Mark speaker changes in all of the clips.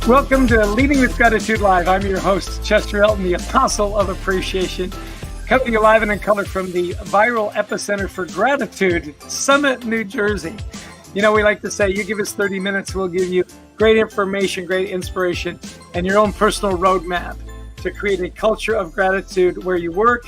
Speaker 1: Welcome to Leading with Gratitude Live. I'm your host, Chester Elton, the Apostle of Appreciation, coming to you live and in color from the viral epicenter for gratitude, Summit, New Jersey. You know, we like to say, you give us 30 minutes, we'll give you great information, great inspiration, and your own personal roadmap to create a culture of gratitude where you work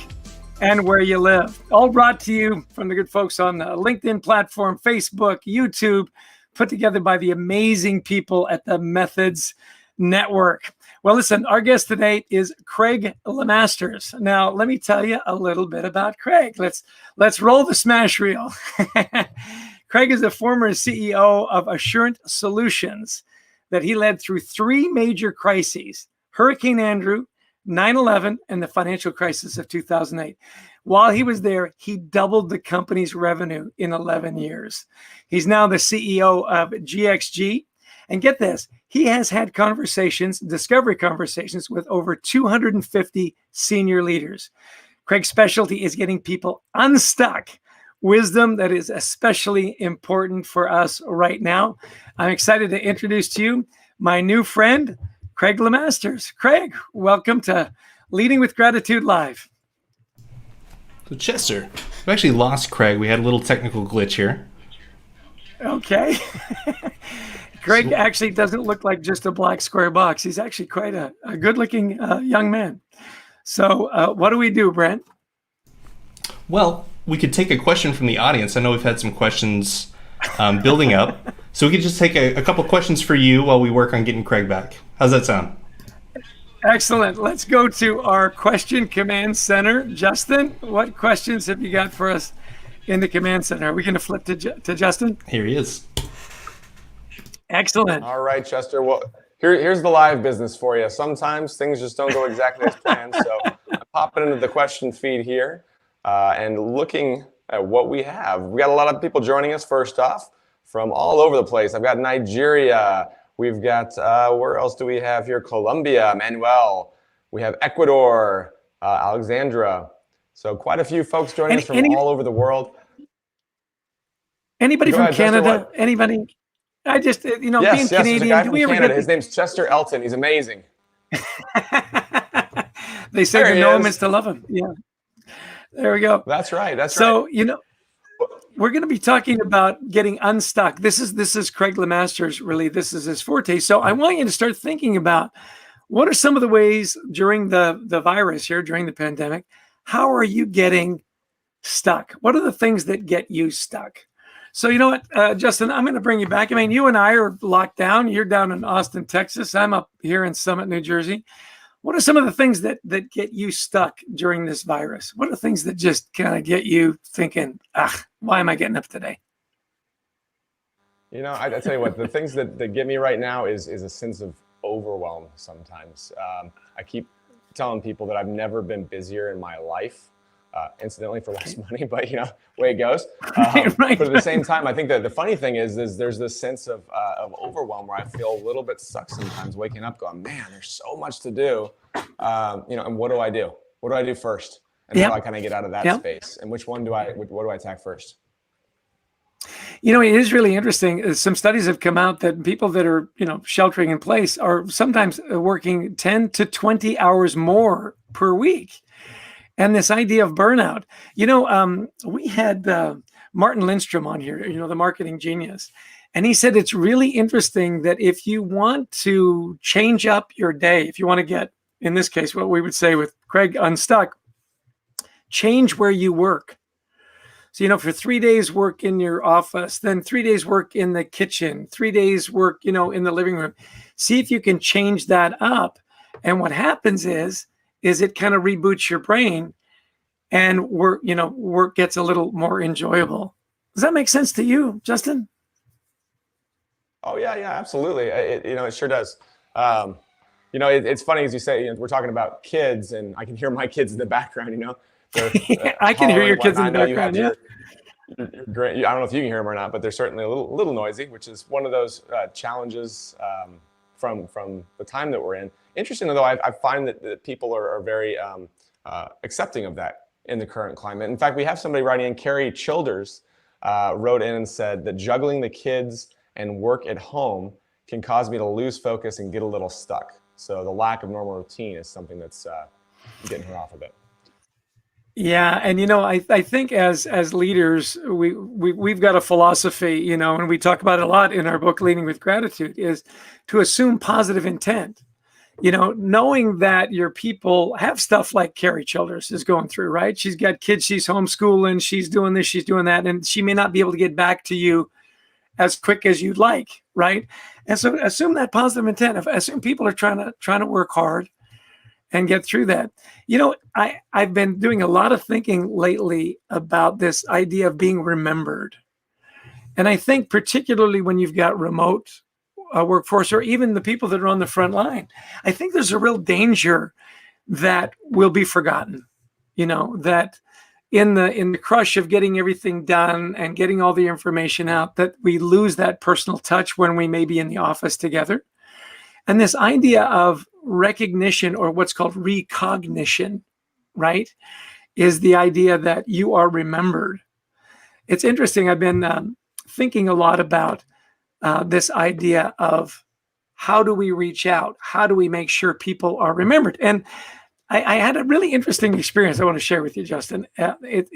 Speaker 1: and where you live. All brought to you from the good folks on the LinkedIn platform, Facebook, YouTube, put together by the amazing people at the Methods Network. Well, listen, our guest today is Craig Lemasters. Now, let me tell you a little bit about Craig. Let's roll the smash reel. Craig is the former CEO of Assurant Solutions that he led through three major crises: Hurricane Andrew, 9/11, and the financial crisis of 2008. While he was there, he doubled the company's revenue in 11 years. He's now the CEO of GXG. And get this, he has had discovery conversations with over 250 senior leaders. Craig's specialty is getting people unstuck, wisdom that is especially important for us right now. I'm excited to introduce to you my new friend, Craig Lemasters. Craig, welcome to Leading with Gratitude Live.
Speaker 2: So Chester, we actually lost Craig. We had a little technical glitch here.
Speaker 1: Okay. Craig actually doesn't look like just a black square box. He's actually quite a good-looking young man. So what do we do, Brent?
Speaker 2: Well, we could take a question from the audience. I know we've had some questions building up. So we could just take a couple questions for you while we work on getting Craig back. How's that sound?
Speaker 1: Excellent. Let's go to our question command center. Justin, what questions have you got for us in the command center? Are we going to flip to Justin?
Speaker 2: Here he is.
Speaker 1: Excellent.
Speaker 3: All right, Chester. Well, here's the live business for you. Sometimes things just don't go exactly as planned. So I'm popping into the question feed here and looking at what we have. We got a lot of people joining us first off from all over the place. I've got Nigeria. We've got, where else do we have here? Colombia, Manuel. We have Ecuador, Alexandra. So quite a few folks joining us from all over the world.
Speaker 1: Anybody from Canada? Anybody? I just, being Canadian, do we ever get...
Speaker 3: His name's Chester Elton. He's amazing.
Speaker 1: They say to know him is to love him. Yeah. There we go.
Speaker 3: That's right.
Speaker 1: So, we're going to be talking about getting unstuck. This is Craig Lemasters, really. This is his forte. So I want you to start thinking about what are some of the ways during the virus here, during the pandemic, how are you getting stuck? What are the things that get you stuck? So you know what, Justin, I'm going to bring you back. I mean, you and I are locked down. You're down in Austin, Texas. I'm up here in Summit, New Jersey. What are some of the things that get you stuck during this virus? What are the things that just kind of get you thinking, why am I getting up today?
Speaker 3: I tell you what, the things that get me right now is a sense of overwhelm sometimes. I keep telling people that I've never been busier in my life, incidentally for less money, but way it goes. Right. But at the same time, I think that the funny thing is there's this sense of overwhelm where I feel a little bit stuck sometimes, waking up going, man, there's so much to do. And what do I do? What do I do first? And how do I kind of get out of that
Speaker 1: Yep.
Speaker 3: space? And what do I attack first?
Speaker 1: You know, it is really interesting. Some studies have come out that people that are, sheltering in place are sometimes working 10 to 20 hours more per week. And this idea of burnout, we had Martin Lindstrom on here, the marketing genius. And he said it's really interesting that if you want to change up your day, if you want to get, in this case, what we would say with Craig, unstuck, change where you work. So, for 3 days work in your office, then 3 days work in the kitchen, 3 days work, in the living room. See if you can change that up. And what happens is it kind of reboots your brain and work gets a little more enjoyable. Does that make sense to you, Justin?
Speaker 3: Oh yeah, absolutely. It sure does. It's funny as you say, we're talking about kids, and I can hear my kids in the background.
Speaker 1: I can hear your kids in the background. Yeah.
Speaker 3: Great. I don't know if you can hear them or not, but they're certainly a little noisy, which is one of those challenges from the time that we're in. Interesting though, I find that people are very accepting of that in the current climate. In fact, we have somebody writing in. Carrie Childers wrote in and said that juggling the kids and work at home can cause me to lose focus and get a little stuck. So the lack of normal routine is something that's getting her off a bit.
Speaker 1: Yeah, and I think as leaders, we've got a philosophy, and we talk about it a lot in our book, Leading with Gratitude, is to assume positive intent. Knowing that your people have stuff like Carrie Childers is going through, right? She's got kids, she's homeschooling, she's doing this, she's doing that, and she may not be able to get back to you as quick as you'd like, right? And so assume that positive intent. Assume people are trying to work hard and get through that. I've been doing a lot of thinking lately about this idea of being remembered. And I think particularly when you've got remote workforce, or even the people that are on the front line, I think there's a real danger that we'll be forgotten, that in the crush of getting everything done and getting all the information out, that we lose that personal touch when we may be in the office together. And this idea of recognition, or what's called recognition, right, is the idea that you are remembered. It's interesting. I've been thinking a lot about this idea of how do we reach out? How do we make sure people are remembered? And I had a really interesting experience I want to share with you, Justin. It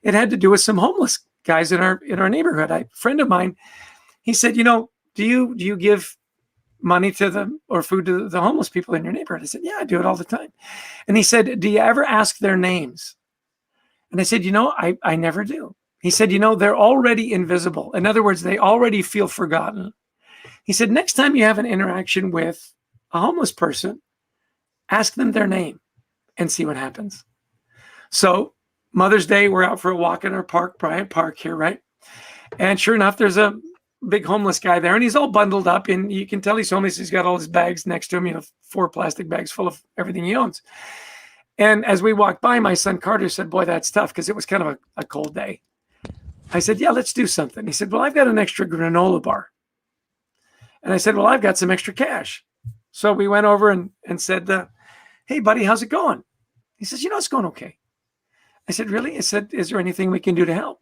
Speaker 1: had to do with some homeless guys in our neighborhood. A friend of mine, he said, do you give money to them or food to the homeless people in your neighborhood? I said, yeah, I do it all the time. And he said, do you ever ask their names? And I said, I never do. He said, they're already invisible. In other words, they already feel forgotten. He said, next time you have an interaction with a homeless person, ask them their name and see what happens. So Mother's Day, we're out for a walk in our park, Bryant Park here, right? And sure enough, there's a big homeless guy there, and he's all bundled up, and you can tell he's homeless. He's got all his bags next to him, 4 plastic bags full of everything he owns. And as we walked by, my son Carter said, boy, that's tough, because it was kind of a cold day. I said, yeah, let's do something. He said, well, I've got an extra granola bar. And I said, well, I've got some extra cash. So we went over and said, hey, buddy, how's it going? He says, it's going okay. I said, really? I said, is there anything we can do to help?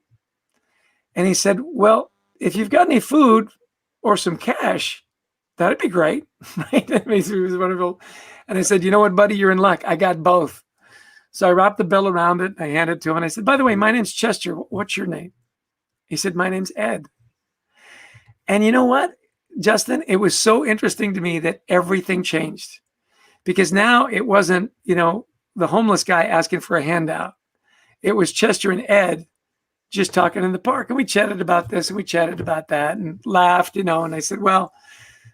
Speaker 1: And he said, well, if you've got any food or some cash, that'd be great. Right? It was wonderful. And I said, you know what, buddy, you're in luck. I got both. So I wrapped the bill around it. I handed it to him. And I said, by the way, my name's Chester. What's your name? He said, my name's Ed. And you know what, Justin? It was so interesting to me that everything changed. Because now it wasn't, the homeless guy asking for a handout. It was Chester and Ed just talking in the park. And we chatted about this and we chatted about that and laughed, and I said, well,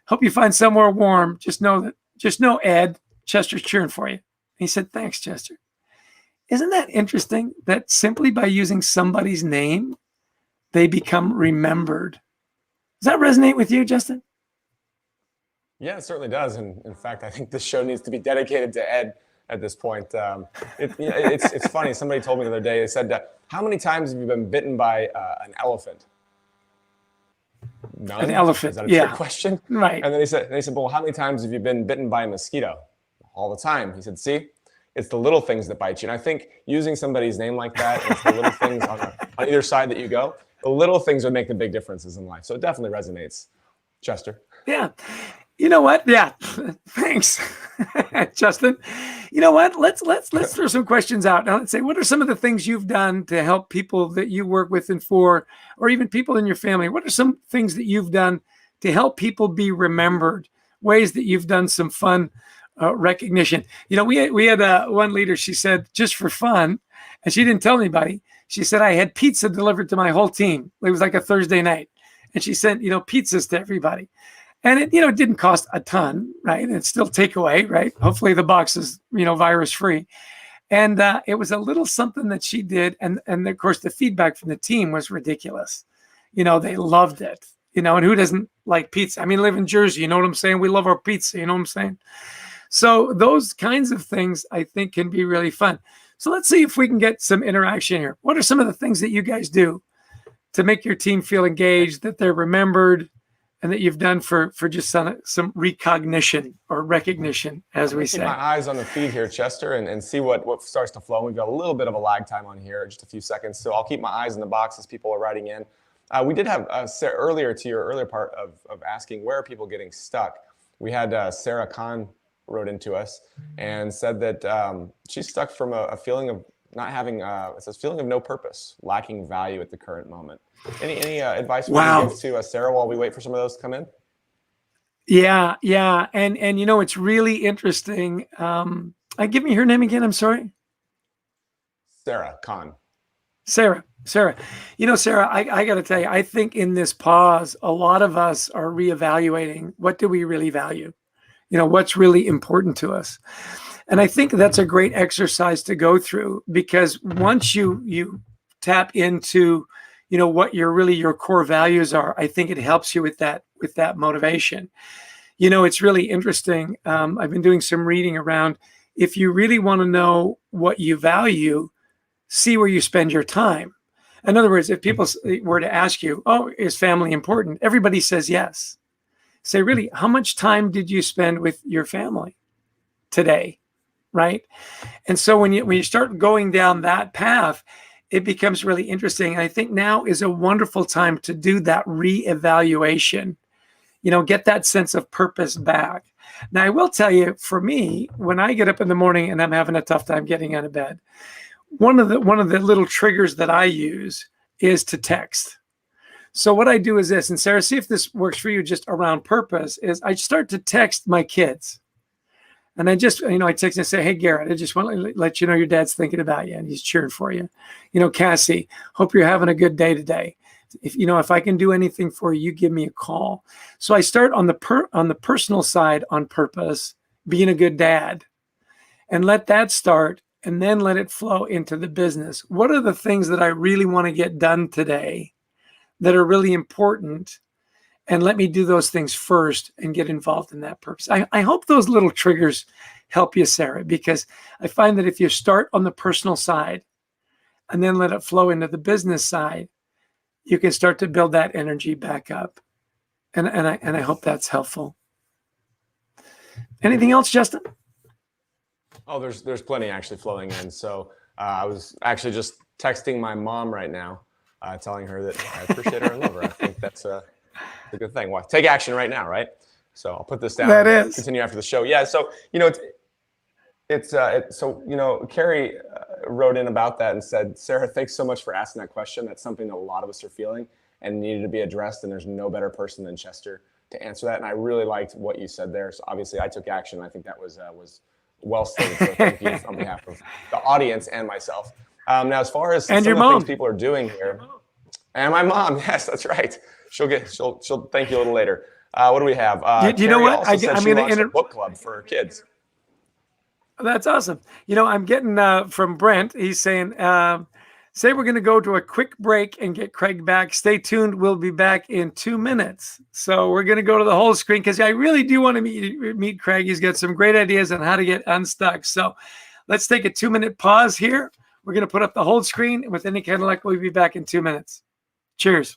Speaker 1: hope you find somewhere warm. Just know, Ed, Chester's cheering for you. He said, thanks, Chester. Isn't that interesting that simply by using somebody's name, they become remembered? Does that resonate with you, Justin?
Speaker 3: Yeah, it certainly does. And in fact, I think this show needs to be dedicated to Ed at this point. It's funny. Somebody told me the other day, they said, how many times have you been bitten by an elephant? None.
Speaker 1: An elephant.
Speaker 3: Is that a trick question?
Speaker 1: Right.
Speaker 3: And then they said, well, how many times have you been bitten by a mosquito? All the time. He said, see, it's the little things that bite you. And I think using somebody's name like that, it's the little things on either side that you go, the little things would make the big differences in life. So it definitely resonates. Chester.
Speaker 1: Yeah. You know what? Yeah. Thanks, Justin. You know what? Let's throw some questions out. Now let's say, what are some of the things you've done to help people that you work with and for, or even people in your family? What are some things that you've done to help people be remembered? Ways that you've done some fun recognition. You know, we had one leader. She said, just for fun, and she didn't tell anybody. She said, I had pizza delivered to my whole team. It was like a Thursday night, and she sent pizzas to everybody. And it, it didn't cost a ton, right? And it's still takeaway, right? Hopefully the box is, virus free. And it was a little something that she did. And of course, the feedback from the team was ridiculous. They loved it, and who doesn't like pizza? I mean, I live in Jersey, you know what I'm saying? We love our pizza, you know what I'm saying? So those kinds of things I think can be really fun. So let's see if we can get some interaction here. What are some of the things that you guys do to make your team feel engaged, that they're remembered, and that you've done for just some recognition or recognition, as we say?
Speaker 3: Keep my eyes on the feed here, Chester, and see what starts to flow. We've got a little bit of a lag time on here, just a few seconds. So I'll keep my eyes in the box as people are writing in. We did have, earlier to your earlier part of asking, where are people getting stuck? We had Sarah Kahn wrote into us and said that she's stuck from a feeling of not having, it says feeling of no purpose, lacking value at the current moment. Any advice we can give to Sarah while we wait for some of those to come in?
Speaker 1: Yeah. And it's really interesting. Give me her name again. I'm sorry.
Speaker 3: Sarah Kahn.
Speaker 1: Sarah. Sarah, I got to tell you, I think in this pause, a lot of us are reevaluating, what do we really value? What's really important to us? And I think that's a great exercise to go through, because once you tap into, what your core values are, I think it helps you with that motivation. It's really interesting. I've been doing some reading around, if you really want to know what you value, see where you spend your time. In other words, if people were to ask you, oh, is family important? Everybody says yes. Say, really, how much time did you spend with your family today? Right? And so when you start going down that path, it becomes really interesting. And I think now is a wonderful time to do that reevaluation, get that sense of purpose back. Now, I will tell you, for me, when I get up in the morning and I'm having a tough time getting out of bed, one of the little triggers that I use is to text. So what I do is this, and Sarah, see if this works for you just around purpose, is I start to text my kids. And I just, I text and say, hey, Garrett, I just want to let you know your dad's thinking about you and he's cheering for you. Cassie, hope you're having a good day today. If I can do anything for you, you give me a call. So I start on the personal side on purpose, being a good dad, and let that start, and then let it flow into the business. What are the things that I really want to get done today that are really important? And let me do those things first and get involved in that purpose. I hope those little triggers help you, Sarah, because I find that if you start on the personal side and then let it flow into the business side, you can start to build that energy back up. And I hope that's helpful. Anything else, Justin?
Speaker 3: Oh, there's plenty actually flowing in. So I was actually just texting my mom right now, telling her that I appreciate her and love her. I think that's a good thing. Well, take action right now, right? So I'll put this down.
Speaker 1: That is.
Speaker 3: Continue after the show. Yeah. So Carrie wrote in about that and said, Sarah, thanks so much for asking that question. That's something that a lot of us are feeling and needed to be addressed. And there's no better person than Chester to answer that. And I really liked what you said there. So obviously I took action. I think that was well stated. So thank you on behalf of the audience and myself. Now, as far as some of the things people are doing here, and my mom, yes, that's right. She'll thank you a little later. What do we have?
Speaker 1: You know what?
Speaker 3: I'm going to enter a book club for kids.
Speaker 1: That's awesome. I'm getting from Brent. He's saying, say we're going to go to a quick break and get Craig back. Stay tuned. We'll be back in 2 minutes. So we're going to go to the whole screen because I really do want to meet Craig. He's got some great ideas on how to get unstuck. So let's take a 2-minute pause here. We're going to put up the whole screen. With any kind of luck, we'll be back in 2 minutes. Cheers.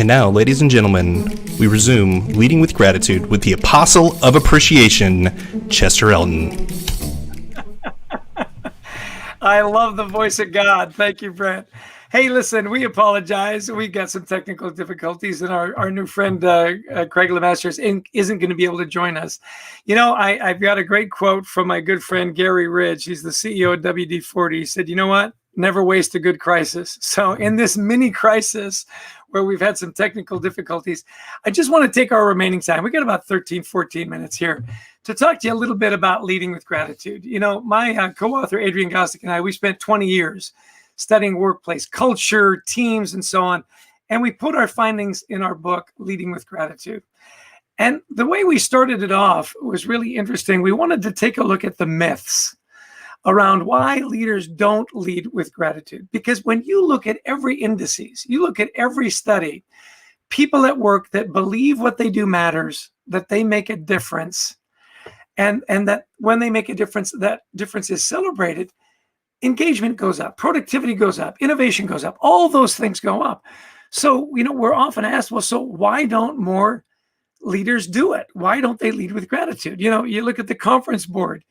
Speaker 2: And now, ladies and gentlemen, we resume Leading with Gratitude with the Apostle of Appreciation, Chester Elton.
Speaker 1: I love the voice of God. Thank you, Brent. Hey, listen, we apologize. We got some technical difficulties, and our new friend, Craig Lemasters, isn't going to be able to join us. You know, I've got a great quote from my good friend, Gary Ridge. He's the CEO of WD-40. He said, you know what? Never waste a good crisis. So in this mini crisis where we've had some technical difficulties, I just want to take our remaining time. We got about 13, 14 minutes here to talk to you a little bit about leading with gratitude. You know, my co-author, Adrian Gostick, and I, we spent 20 years studying workplace culture, teams, and so on. And we put our findings in our book, Leading with Gratitude. And the way we started it off was really interesting. We wanted to take a look at the myths around why leaders don't lead with gratitude. Because when you look at every indices, you look at every study, people at work that believe what they do matters, that they make a difference, and that when they make a difference, that difference is celebrated, engagement goes up, productivity goes up, innovation goes up, all those things go up. So, you know, we're often asked, well, so why don't more leaders do it? Why don't they lead with gratitude? You know, you look at the conference board.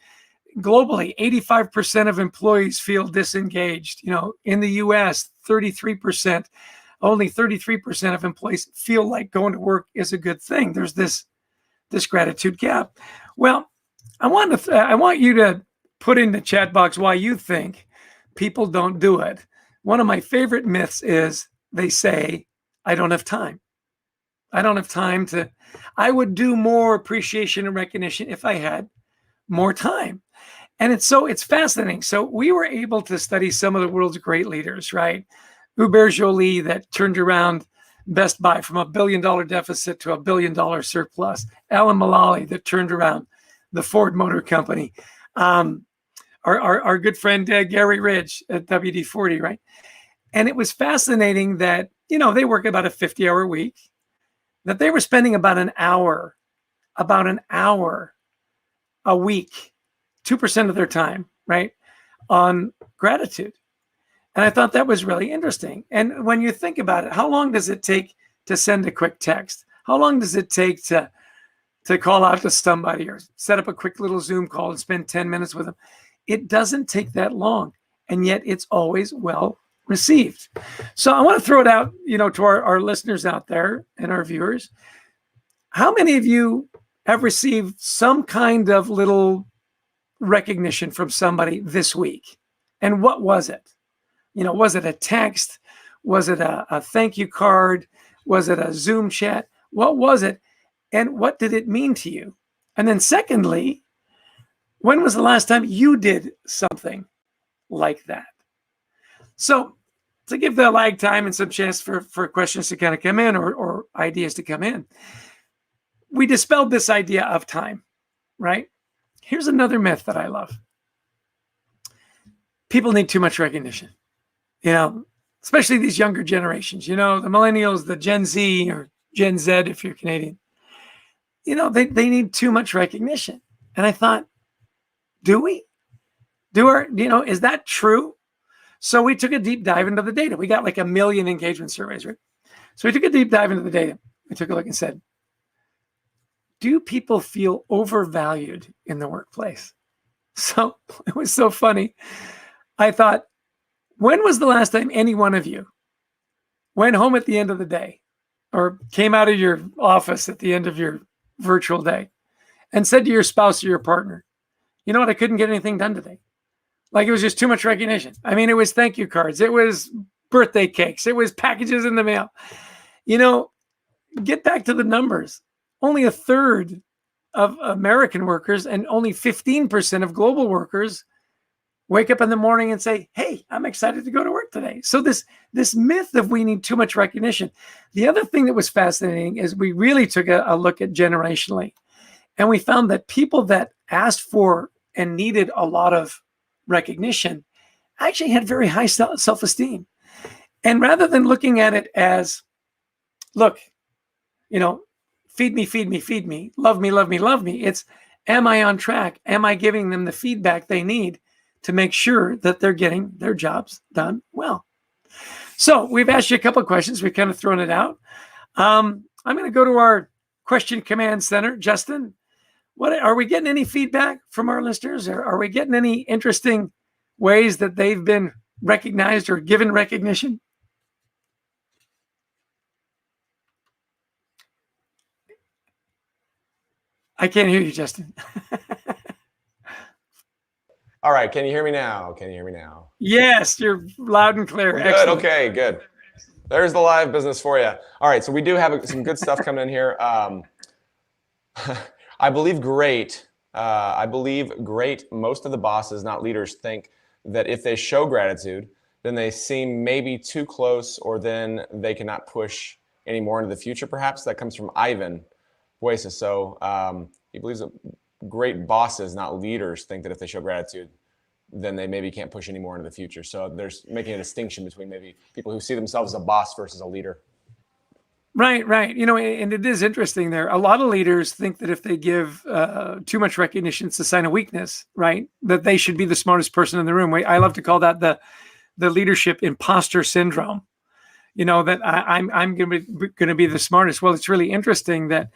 Speaker 1: Globally, 85% of employees feel disengaged. You know, in the US, 33%, only 33% of employees feel like going to work is a good thing. There's this gratitude gap. Well, I want you to put in the chat box why you think people don't do it. One of my favorite myths is they say, I don't have time. I don't have time to, I would do more appreciation and recognition if I had more time. And it's fascinating. So we were able to study some of the world's great leaders, right? Hubert Joly, that turned around Best Buy from $1 billion deficit to $1 billion surplus. Alan Mulally, that turned around the Ford Motor Company. Our good friend Gary Ridge at WD-40, right? And it was fascinating that, you know, they work about a 50-hour week, that they were spending about an hour a week, 2% of their time, right, on gratitude. And I thought that was really interesting. And when you think about it, how long does it take to send a quick text? How long does it take to call out to somebody or set up a quick little Zoom call and spend 10 minutes with them? It doesn't take that long, and yet it's always well received. So I want to throw it out, you know, to our listeners out there and our viewers. How many of you have received some kind of little recognition from somebody this week? And what was it? You know, was it a text? Was it a thank you card? Was it a Zoom chat? What was it? And what did it mean to you? And then secondly, when was the last time you did something like that? So to give the lag time and some chance for questions to kind of come in or ideas to come in, we dispelled this idea of time, right? Here's another myth that I love. People need too much recognition, you know, especially these younger generations, you know, the millennials, the Gen Z or Gen Z, if you're Canadian, you know, they need too much recognition. And I thought, do we? You know, is that true? So we took a deep dive into the data. We got like 1 million engagement surveys, right? So we took a deep dive into the data. We took a look and said, do people feel overvalued in the workplace? So it was so funny. I thought, when was the last time any one of you went home at the end of the day or came out of your office at the end of your virtual day and said to your spouse or your partner, you know what, I couldn't get anything done today. Like it was just too much recognition. I mean, it was thank you cards. It was birthday cakes. It was packages in the mail. You know, get back to the numbers. Only a third of American workers and only 15% of global workers wake up in the morning and say, hey, I'm excited to go to work today. So this myth of we need too much recognition. The other thing that was fascinating is we really took a look at generationally. And we found that people that asked for and needed a lot of recognition actually had very high self-esteem. And rather than looking at it as, look, you know, feed me, feed me, feed me, love me, love me, love me. It's, am I on track? Am I giving them the feedback they need to make sure that they're getting their jobs done well? So we've asked you a couple of questions. We've kind of thrown it out. I'm going to go to our question command center. Justin, what are we getting any feedback from our listeners? Or are we getting any interesting ways that they've been recognized or given recognition? I can't hear you, Justin.
Speaker 3: All right. Can you hear me now? Can you hear me now?
Speaker 1: Yes, you're loud and clear.
Speaker 3: Good.
Speaker 1: Excellent.
Speaker 3: Okay, good. There's the live business for you. All right. So we do have some good stuff coming in here. I believe great. Most of the bosses, not leaders, think that if they show gratitude, then they seem maybe too close, or then they cannot push any more into the future. Perhaps that comes from Ivan Boyce. So he believes that great bosses, not leaders, think that if they show gratitude, then they maybe can't push any more into the future. So there's making a distinction between maybe people who see themselves as a boss versus a leader.
Speaker 1: Right. You know, and it is interesting there. A lot of leaders think that if they give too much recognition, it's a sign of weakness, right? That they should be the smartest person in the room. I love to call that the leadership imposter syndrome. You know, that I'm going to be the smartest. Well, it's really interesting that,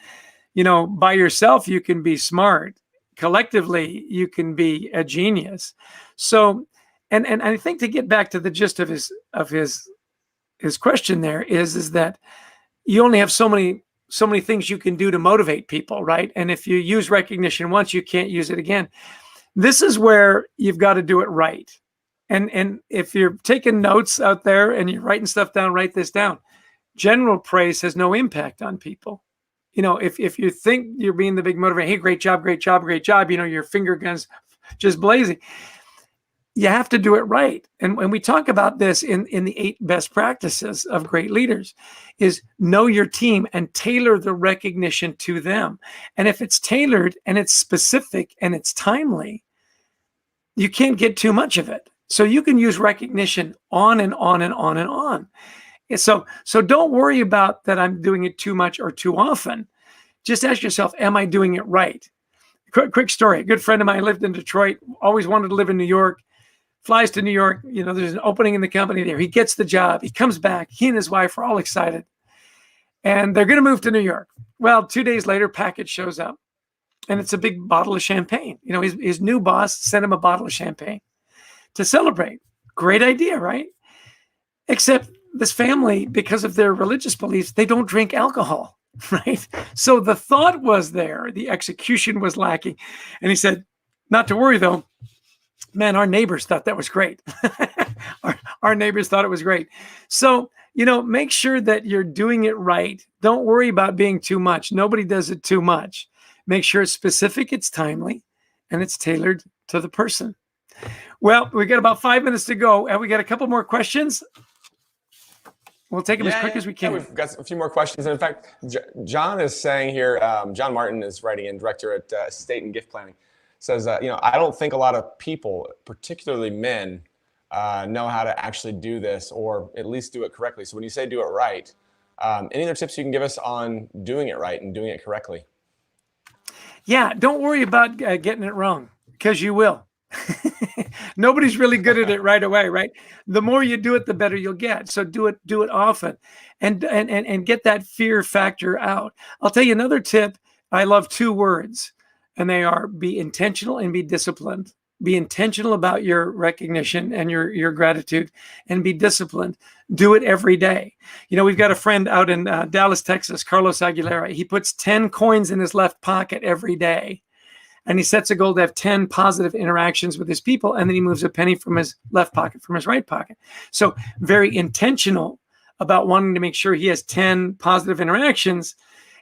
Speaker 1: you know, by yourself, you can be smart. Collectively, you can be a genius. So, and I think to get back to the gist of his question there is that you only have so many things you can do to motivate people, right? And if you use recognition once, you can't use it again. This is where you've got to do it right. And if you're taking notes out there and you're writing stuff down, write this down. General praise has no impact on people. You know, if you think you're being the big motivator, hey, great job, you know, your finger guns just blazing. You have to do it right. And when we talk about this in the 8 best practices of great leaders, is know your team and tailor the recognition to them. And if it's tailored and it's specific and it's timely, you can't get too much of it. So you can use recognition on and on and on and on. So don't worry about that I'm doing it too much or too often. Just ask yourself, am I doing it right? Quick story. A good friend of mine lived in Detroit, always wanted to live in New York, flies to New York. You know, there's an opening in the company there. He gets the job. He comes back. He and his wife are all excited. And they're going to move to New York. Well, 2 days later, package shows up. And it's a big bottle of champagne. You know, his new boss sent him a bottle of champagne to celebrate. Great idea, right? Except this family, because of their religious beliefs, they don't drink alcohol, right? So the thought was there, the execution was lacking. And he said, not to worry though, man, our neighbors thought that was great. our neighbors thought it was great. So, you know, make sure that you're doing it right. Don't worry about being too much. Nobody does it too much. Make sure it's specific, it's timely, and it's tailored to the person. Well, we got about 5 minutes to go, and we got a couple more questions. We'll take them as quick as we can.
Speaker 3: We've got a few more questions. And in fact, John is saying here, John Martin is writing in, director at Estate and Gift Planning, says, you know, I don't think a lot of people, particularly men, know how to actually do this, or at least do it correctly. So when you say do it right, any other tips you can give us on doing it right and doing it correctly?
Speaker 1: Yeah, don't worry about getting it wrong, because you will. Nobody's really good at it right away, right? The more you do it, the better you'll get. So do it often, and get that fear factor out. I'll tell you another tip. I love 2 words, and they are be intentional and be disciplined. Be intentional about your recognition and your gratitude, and be disciplined. Do it every day. We've got a friend out in Dallas, Texas, Carlos Aguilera. He puts 10 coins in his left pocket every day. And he sets a goal to have 10 positive interactions with his people. And then he moves a penny from his left pocket, from his right pocket. So very intentional about wanting to make sure he has 10 positive interactions,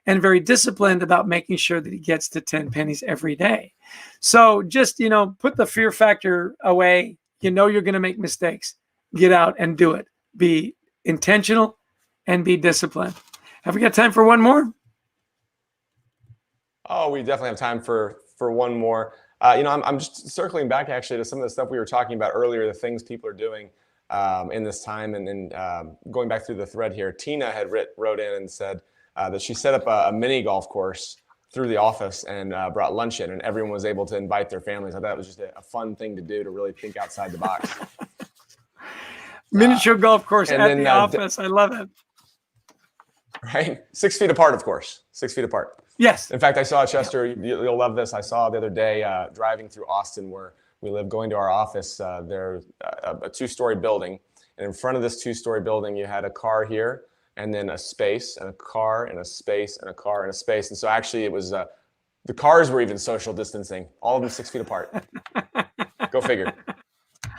Speaker 1: and very disciplined about making sure that he gets to 10 pennies every day. So just, put the fear factor away. You're going to make mistakes. Get out and do it. Be intentional and be disciplined. Have we got time for one more?
Speaker 3: Oh, we definitely have time for one more. I'm just circling back actually to some of the stuff we were talking about earlier, the things people are doing in this time, and going back through the thread here. Tina had wrote in and said that she set up a mini golf course through the office and brought lunch in, and everyone was able to invite their families. I thought it was just a fun thing to do, to really think outside the box.
Speaker 1: Miniature golf course at the office. I love it.
Speaker 3: Right? 6 feet apart, of course. 6 feet apart.
Speaker 1: Yes.
Speaker 3: In fact, I saw, Chester, you'll love this. I saw the other day driving through Austin, where we live, going to our office. There's a 2-story building. And in front of this 2-story building, you had a car here, and then a space, and a car, and a space, and a car, and a space. And so actually it was, the cars were even social distancing, all of them 6 feet apart. Go figure.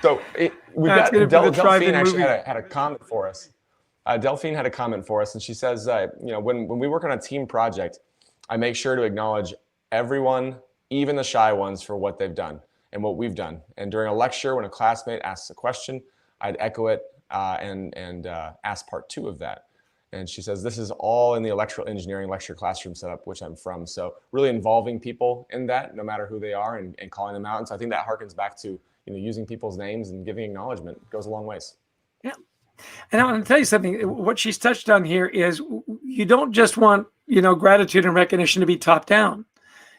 Speaker 3: So Delphine actually had a comment for us. Delphine had a comment for us, and she says, when we work on a team project, I make sure to acknowledge everyone, even the shy ones, for what they've done and what we've done. And during a lecture, when a classmate asks a question, I'd echo it and ask part 2 of that. And she says, this is all in the electrical engineering lecture classroom setup, which I'm from. So really involving people in that, no matter who they are, and calling them out. And so I think that harkens back to using people's names and giving acknowledgement. It goes a long ways.
Speaker 1: Yeah. And I want to tell you something. What she's touched on here is you don't just want, gratitude and recognition to be top down.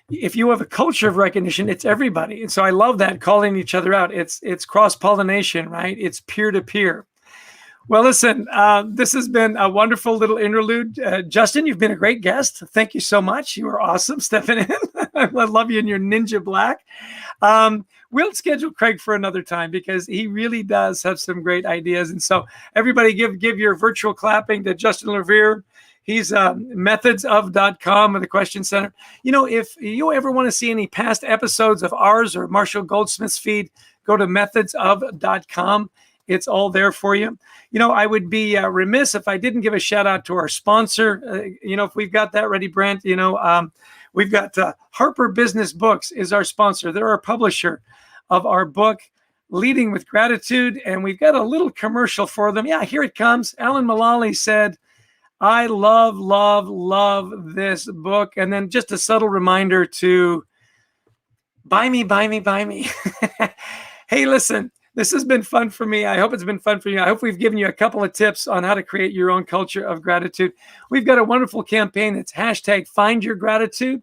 Speaker 1: If you have a culture of recognition, it's everybody. And so I love that, calling each other out. It's cross-pollination, right? It's peer-to-peer. Well, listen, this has been a wonderful little interlude. Justin, you've been a great guest. Thank you so much. You were awesome stepping in. I love you in your ninja black. We'll schedule Craig for another time, because he really does have some great ideas. And so everybody give your virtual clapping to Justin LeVrier. He's methodsof.com with the question center. If you ever want to see any past episodes of ours or Marshall Goldsmith's feed, go to methodsof.com. It's all there for you. I would be remiss if I didn't give a shout out to our sponsor. If we've got that ready, Brent, we've got Harper Business Books is our sponsor. They're our publisher of our book, Leading with Gratitude. And we've got a little commercial for them. Yeah, here it comes. Alan Mullally said, I love, love, love this book. And then just a subtle reminder to buy me, buy me, buy me. Hey, listen. This has been fun for me. I hope it's been fun for you. I hope we've given you a couple of tips on how to create your own culture of gratitude. We've got a wonderful campaign. It's #FindYourGratitude.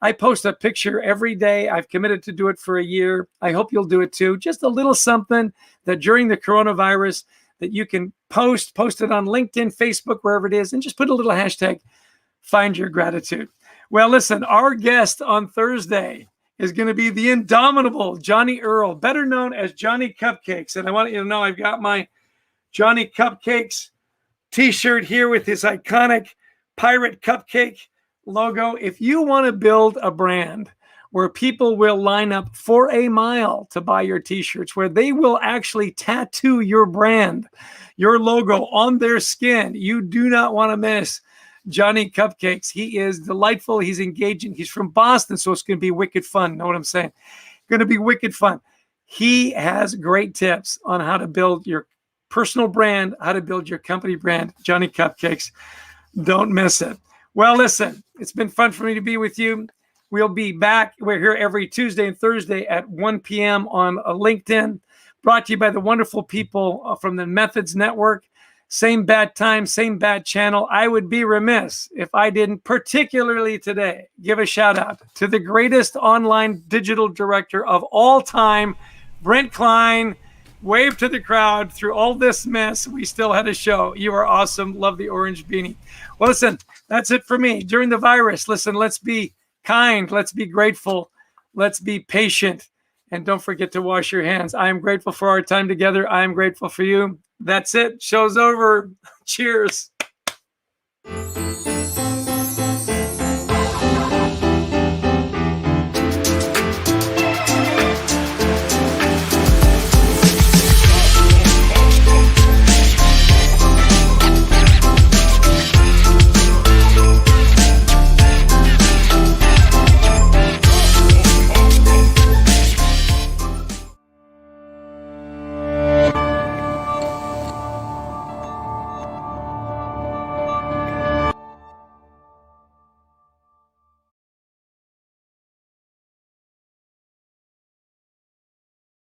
Speaker 1: I post a picture every day. I've committed to do it for a year. I hope you'll do it too. Just a little something that during the coronavirus that you can post it on LinkedIn, Facebook, wherever it is, and just put a little #FindYourGratitude. Well, listen, our guest on Thursday is going to be the indomitable Johnny Earl, better known as Johnny Cupcakes. And I want you to know I've got my Johnny Cupcakes t-shirt here with his iconic pirate cupcake logo. If you want to build a brand where people will line up for a mile to buy your t-shirts, where they will actually tattoo your brand, your logo on their skin, you do not want to miss Johnny Cupcakes. He is delightful. He's engaging. He's from Boston, so it's going to be wicked fun. Know what I'm saying? Going to be wicked fun. He has great tips on how to build your personal brand, how to build your company brand. Johnny Cupcakes. Don't miss it. Well, listen, it's been fun for me to be with you. We'll be back. We're here every Tuesday and Thursday at 1 p.m. on LinkedIn, brought to you by the wonderful people from the Methods Network. Same bad time, same bad channel. I would be remiss if I didn't, particularly today, give a shout out to the greatest online digital director of all time, Brent Klein, wave to the crowd. Through all this mess, we still had a show. You are awesome. Love the orange beanie. Well, listen, that's it for me. During the virus, listen, let's be kind. Let's be grateful. Let's be patient. And don't forget to wash your hands. I am grateful for our time together. I am grateful for you. That's it. Show's over. Cheers.